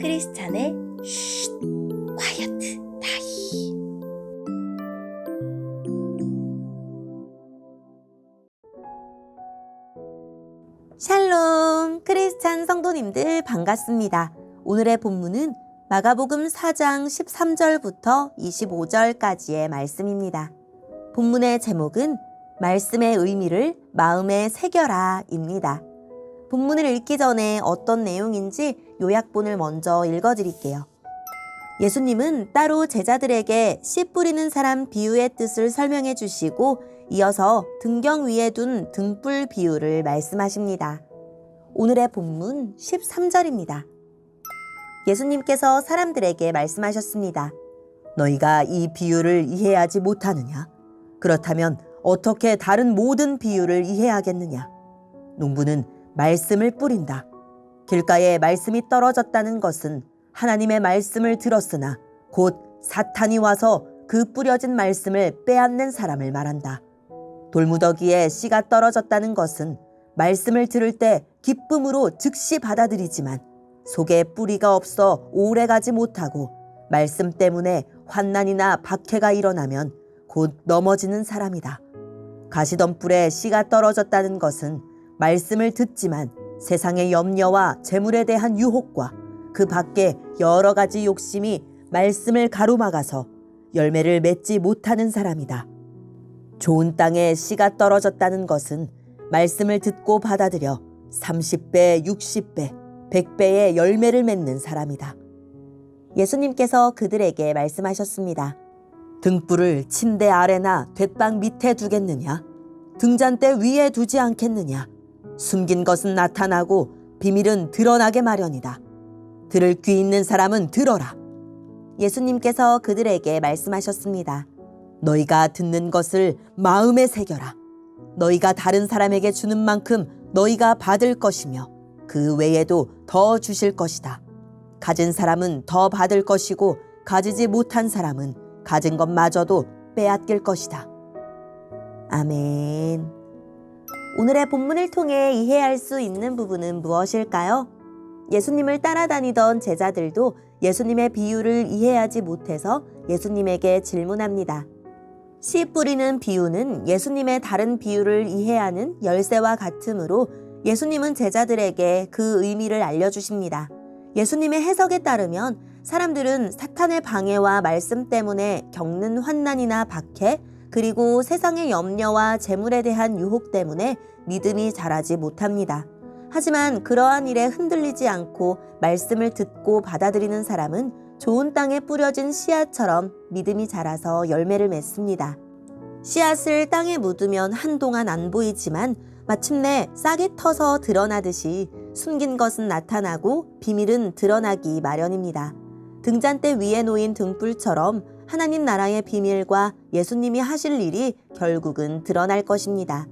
크리스찬의 쉿, 콰이어트 타임. 샬롬, 크리스찬 성도님들 반갑습니다. 오늘의 본문은 마가복음 4장 13절부터 25절까지의 말씀입니다. 본문의 제목은 말씀의 의미를 마음에 새겨라 입니다. 본문을 읽기 전에 어떤 내용인지 요약본을 먼저 읽어드릴게요. 예수님은 따로 제자들에게 씨 뿌리는 사람 비유의 뜻을 설명해 주시고 이어서 등경 위에 둔 등불 비유를 말씀하십니다. 오늘의 본문 13절입니다. 예수님께서 사람들에게 말씀하셨습니다. 너희가 이 비유를 이해하지 못하느냐? 그렇다면 어떻게 다른 모든 비유를 이해하겠느냐? 농부는 말씀을 뿌린다. 길가에 말씀이 떨어졌다는 것은 하나님의 말씀을 들었으나 곧 사탄이 와서 그 뿌려진 말씀을 빼앗는 사람을 말한다. 돌무더기에 씨가 떨어졌다는 것은 말씀을 들을 때 기쁨으로 즉시 받아들이지만 속에 뿌리가 없어 오래가지 못하고 말씀 때문에 환난이나 박해가 일어나면 곧 넘어지는 사람이다. 가시덤불에 씨가 떨어졌다는 것은 말씀을 듣지만 세상의 염려와 재물에 대한 유혹과 그 밖에 여러 가지 욕심이 말씀을 가로막아서 열매를 맺지 못하는 사람이다. 좋은 땅에 씨가 떨어졌다는 것은 말씀을 듣고 받아들여 30배, 60배, 100배의 열매를 맺는 사람이다. 예수님께서 그들에게 말씀하셨습니다. 등불을 침대 아래나 돛방 밑에 두겠느냐? 등잔대 위에 두지 않겠느냐? 숨긴 것은 나타나고 비밀은 드러나게 마련이다. 들을 귀 있는 사람은 들어라. 예수님께서 그들에게 말씀하셨습니다. 너희가 듣는 것을 마음에 새겨라. 너희가 다른 사람에게 주는 만큼 너희가 받을 것이며 그 외에도 더 주실 것이다. 가진 사람은 더 받을 것이고 가지지 못한 사람은 가진 것마저도 빼앗길 것이다. 아멘. 오늘의 본문을 통해 이해할 수 있는 부분은 무엇일까요? 예수님을 따라다니던 제자들도 예수님의 비유를 이해하지 못해서 예수님에게 질문합니다. 씨 뿌리는 비유는 예수님의 다른 비유를 이해하는 열쇠와 같으므로 예수님은 제자들에게 그 의미를 알려주십니다. 예수님의 해석에 따르면 사람들은 사탄의 방해와 말씀 때문에 겪는 환난이나 박해, 그리고 세상의 염려와 재물에 대한 유혹 때문에 믿음이 자라지 못합니다. 하지만 그러한 일에 흔들리지 않고 말씀을 듣고 받아들이는 사람은 좋은 땅에 뿌려진 씨앗처럼 믿음이 자라서 열매를 맺습니다. 씨앗을 땅에 묻으면 한동안 안 보이지만 마침내 싹이 터서 드러나듯이 숨긴 것은 나타나고 비밀은 드러나기 마련입니다. 등잔대 위에 놓인 등불처럼 하나님 나라의 비밀과 예수님이 하실 일이 결국은 드러날 것입니다.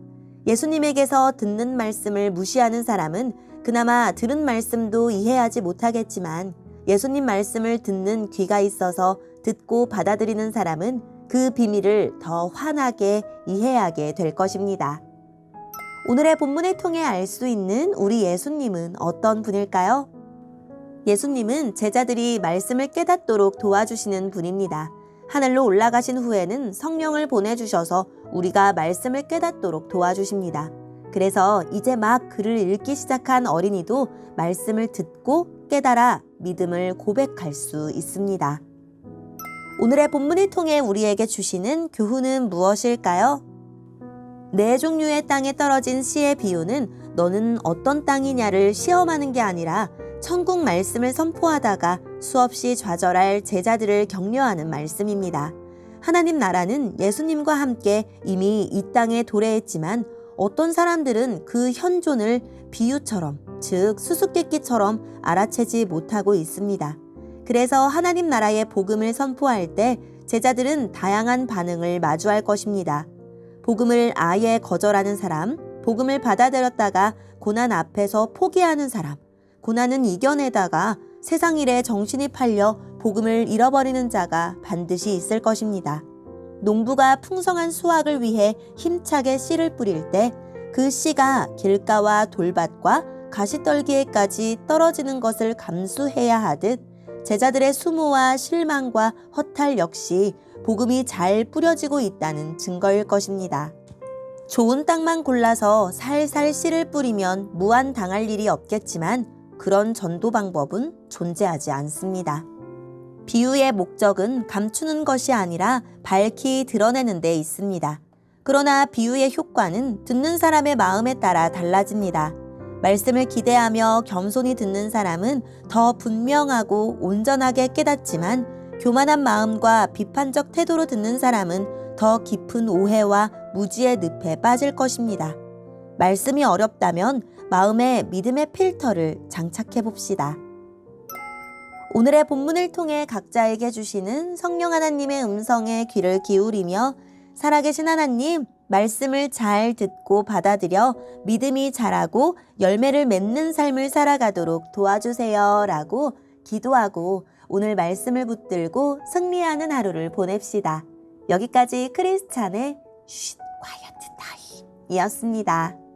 예수님에게서 듣는 말씀을 무시하는 사람은 그나마 들은 말씀도 이해하지 못하겠지만 예수님 말씀을 듣는 귀가 있어서 듣고 받아들이는 사람은 그 비밀을 더 환하게 이해하게 될 것입니다. 오늘의 본문을 통해 알 수 있는 우리 예수님은 어떤 분일까요? 예수님은 제자들이 말씀을 깨닫도록 도와주시는 분입니다. 하늘로 올라가신 후에는 성령을 보내주셔서 우리가 말씀을 깨닫도록 도와주십니다. 그래서 이제 막 글을 읽기 시작한 어린이도 말씀을 듣고 깨달아 믿음을 고백할 수 있습니다. 오늘의 본문을 통해 우리에게 주시는 교훈은 무엇일까요? 네 종류의 땅에 떨어진 씨의 비유는 너는 어떤 땅이냐를 시험하는 게 아니라 천국 말씀을 선포하다가 수없이 좌절할 제자들을 격려하는 말씀입니다. 하나님 나라는 예수님과 함께 이미 이 땅에 도래했지만 어떤 사람들은 그 현존을 비유처럼, 즉 수수께끼처럼 알아채지 못하고 있습니다. 그래서 하나님 나라의 복음을 선포할 때 제자들은 다양한 반응을 마주할 것입니다. 복음을 아예 거절하는 사람, 복음을 받아들였다가 고난 앞에서 포기하는 사람, 고난은 이겨내다가 세상 일에 정신이 팔려 복음을 잃어버리는 자가 반드시 있을 것입니다. 농부가 풍성한 수확을 위해 힘차게 씨를 뿌릴 때 그 씨가 길가와 돌밭과 가시떨기에까지 떨어지는 것을 감수해야 하듯 제자들의 수모와 실망과 허탈 역시 복음이 잘 뿌려지고 있다는 증거일 것입니다. 좋은 땅만 골라서 살살 씨를 뿌리면 무한 당할 일이 없겠지만 그런 전도 방법은 존재하지 않습니다. 비유의 목적은 감추는 것이 아니라 밝히 드러내는 데 있습니다. 그러나 비유의 효과는 듣는 사람의 마음에 따라 달라집니다. 말씀을 기대하며 겸손히 듣는 사람은 더 분명하고 온전하게 깨닫지만 교만한 마음과 비판적 태도로 듣는 사람은 더 깊은 오해와 무지의 늪에 빠질 것입니다. 말씀이 어렵다면 마음에 믿음의 필터를 장착해 봅시다. 오늘의 본문을 통해 각자에게 주시는 성령 하나님의 음성에 귀를 기울이며 살아계신 하나님, 말씀을 잘 듣고 받아들여 믿음이 자라고 열매를 맺는 삶을 살아가도록 도와주세요 라고 기도하고 오늘 말씀을 붙들고 승리하는 하루를 보냅시다. 여기까지 크리스찬의 쉿 콰이어트 타임이었습니다.